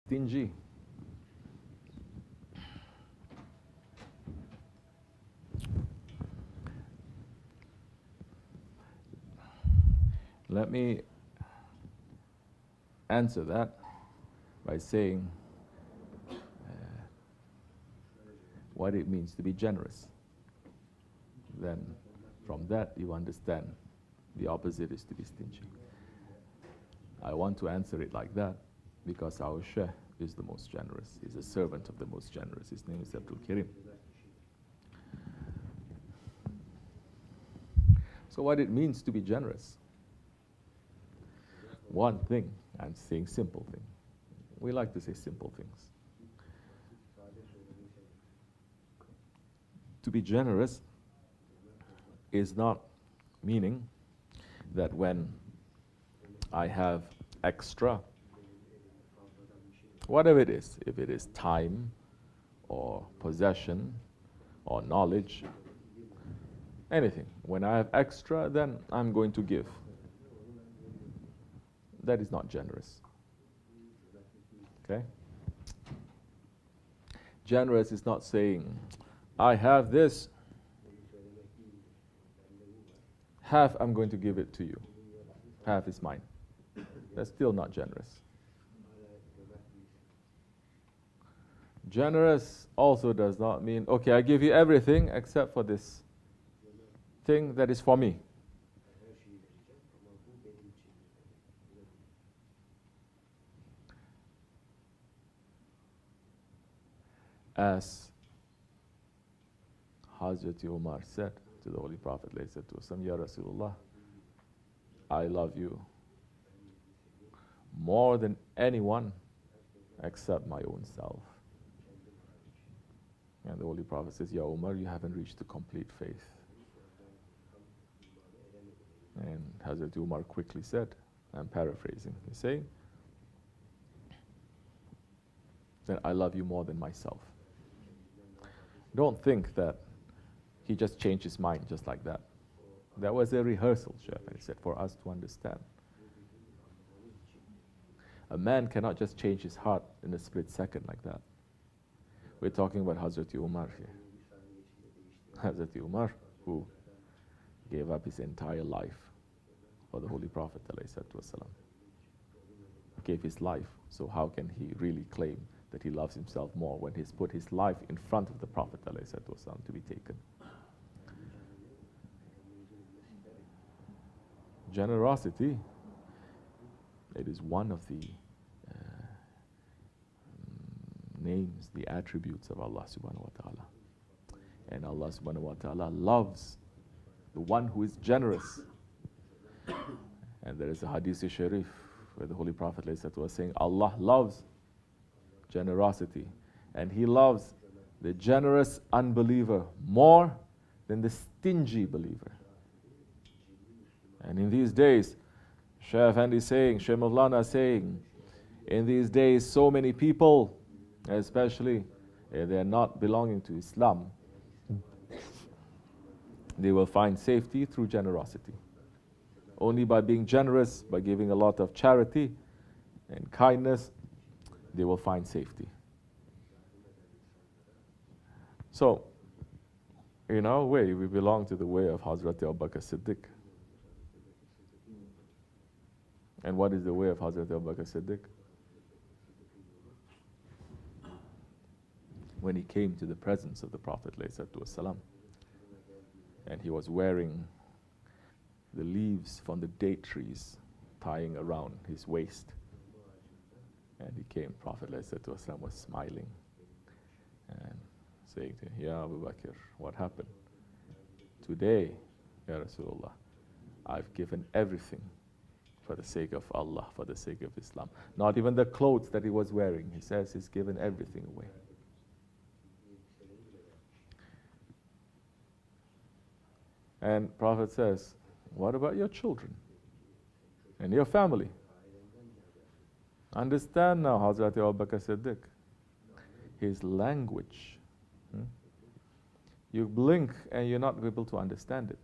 stingy. Let me answer that by saying what it means to be generous. Then from that you understand the opposite is to be stingy. I want to answer it like that because our Shaykh is the most generous. He's a servant of the most generous. His name is Abdul Karim. So what it means to be generous? One thing, I'm saying simple thing. We like to say simple things. To be generous is not meaning that when I have extra, whatever it is, if it is time or possession or knowledge, anything, when I have extra, then I'm going to give. That is not generous. Okay? Generous is not saying, I have this, half I'm going to give it to you, half is mine. That's still not generous. Generous also does not mean, okay, I give you everything except for this thing that is for me. As Hazrat Umar said to the Holy Prophet, Ya Rasulullah, I love you more than anyone except my own self. And the Holy Prophet says, Ya Umar, you haven't reached the complete faith. And Hazrat Umar quickly said, I'm paraphrasing, he's saying, that I love you more than myself. Don't think that he just changed his mind just like that. That was a rehearsal, Shaykh, and he said, for us to understand. A man cannot just change his heart in a split second like that. We're talking about Hazrat Umar here. Hazrat Umar, who gave up his entire life for the Holy Prophet ﷺ. Gave his life, so how can he really claim that he loves himself more when he's put his life in front of the Prophet ﷺ to be taken? Generosity, it is one of the names, the attributes of Allah subhanahu wa ta'ala. And Allah subhanahu wa ta'ala loves the one who is generous. And there is a hadith sharif where the Holy Prophet was saying, Allah loves generosity, and He loves the generous unbeliever more than the stingy believer. And in these days, Shaykh Effendi saying, Shaykh Mawlana saying, in these days so many people, especially they are not belonging to Islam, they will find safety through generosity. Only by being generous, by giving a lot of charity and kindness, they will find safety. So, in our way, we belong to the way of Hazrat Abu Bakr Siddiq. And what is the way of Hazrat Abu Bakr Siddiq? When he came to the presence of the Prophet ﷺ, and he was wearing the leaves from the date trees tying around his waist. And he came, Prophet ﷺ was smiling and saying to him, Ya Abu Bakr, what happened? Today, Ya Rasulullah, I've given everything for the sake of Allah, for the sake of Islam. Not even the clothes that he was wearing. He says he's given everything away. And Prophet says, what about your children and your family? Understand now, Hazrat Abu Bakr Siddiq. His language. You blink and you're not able to understand it.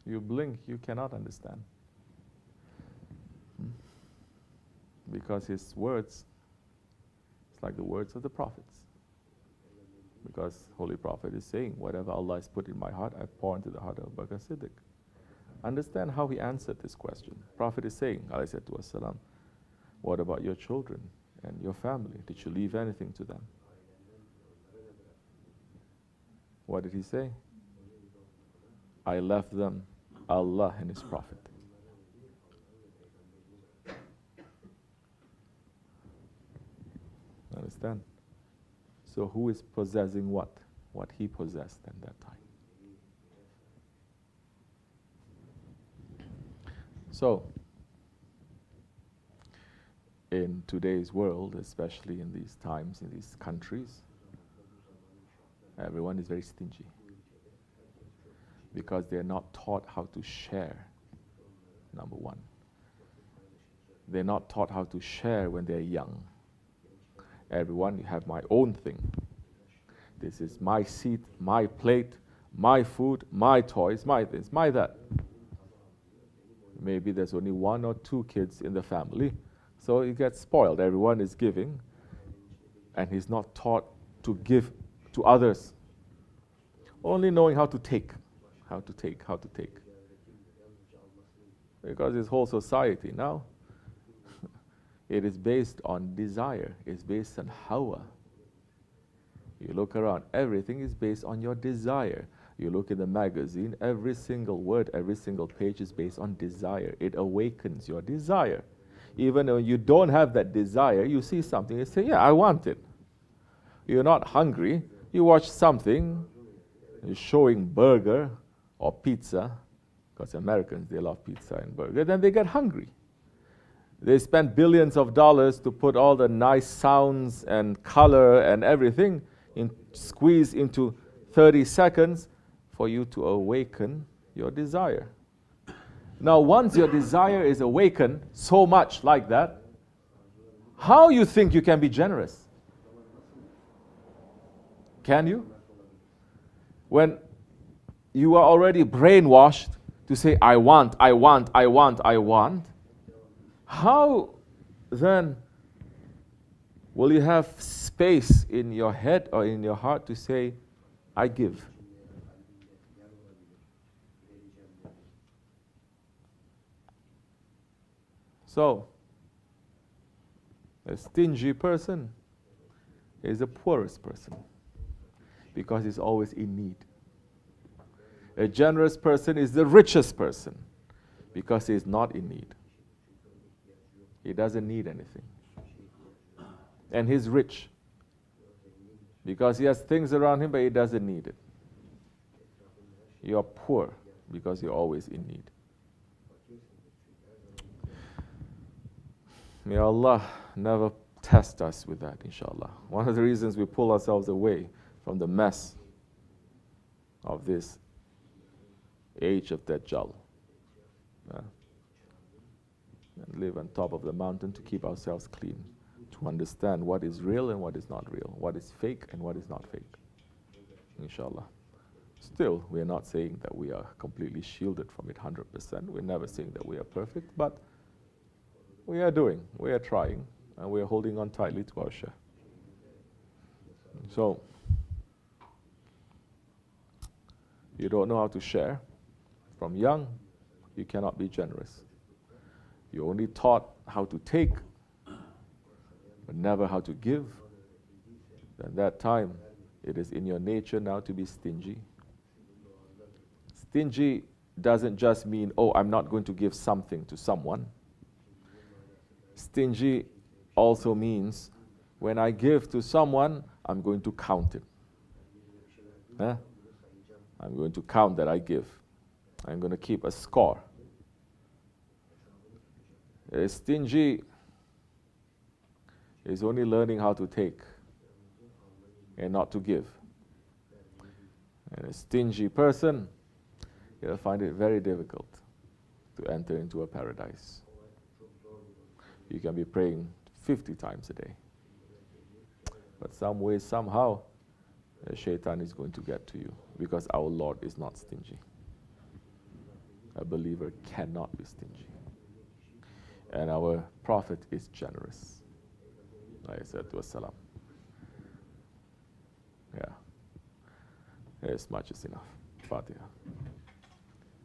You blink, you cannot understand. Because his words, it's like the words of the prophets. Because Holy Prophet is saying, whatever Allah has put in my heart, I pour into the heart of Abu Bakr Siddiq. Understand how he answered this question. Prophet is saying, alayhi salatu wasalam, what about your children and your family? Did you leave anything to them? What did he say? I left them Allah and His Prophet. Understand? So who is possessing what? What he possessed at that time. So, in today's world, especially in these times, in these countries, everyone is very stingy. Because they're not taught how to share, number one. They're not taught how to share when they're young. Everyone, you have my own thing. This is my seat, my plate, my food, my toys, my this, my that. Maybe there's only 1 or 2 kids in the family, so you get spoiled. Everyone is giving, and he's not taught to give to others. Only knowing how to take. How to take. Because this whole society now, it is based on desire. It's based on hawa. You look around, everything is based on your desire. You look in the magazine, every single word, every single page is based on desire. It awakens your desire. Even when you don't have that desire, you see something, you say, yeah, I want it. You're not hungry. You watch something, it's showing burger or pizza, because Americans, they love pizza and burger, then they get hungry. They spend billions of dollars to put all the nice sounds and color and everything squeezed into 30 seconds for you to awaken your desire. Now, once your desire is awakened so much like that, how you think you can be generous? Can you? When you are already brainwashed to say, I want, how then will you have space in your head or in your heart to say, I give? So, a stingy person is the poorest person because he's always in need. A generous person is the richest person because he is not in need. He doesn't need anything. And he's rich because he has things around him, but he doesn't need it. You are poor because you're always in need. May Allah never test us with that, inshallah. One of the reasons we pull ourselves away from the mess of this age of Dajjal. And live on top of the mountain to keep ourselves clean, to understand what is real and what is not real, what is fake and what is not fake, inshallah. Still, we are not saying that we are completely shielded from it 100%. We're never saying that we are perfect, but we are trying, and we are holding on tightly to our share. So, you don't know how to share. From young, you cannot be generous. You're only taught how to take, but never how to give. At that time, it is in your nature now to be stingy. Stingy doesn't just mean, oh, I'm not going to give something to someone. Stingy also means, when I give to someone, I'm going to count it. I'm going to count that I give. I'm going to keep a score. A stingy is only learning how to take and not to give. And a stingy person, you'll find it very difficult to enter into a paradise. You can be praying 50 times a day. But some way, somehow, the shaitan is going to get to you because our Lord is not stingy. A believer cannot be stingy. And our Prophet is generous. Wassalam. Yeah. This much is enough. Fatiha.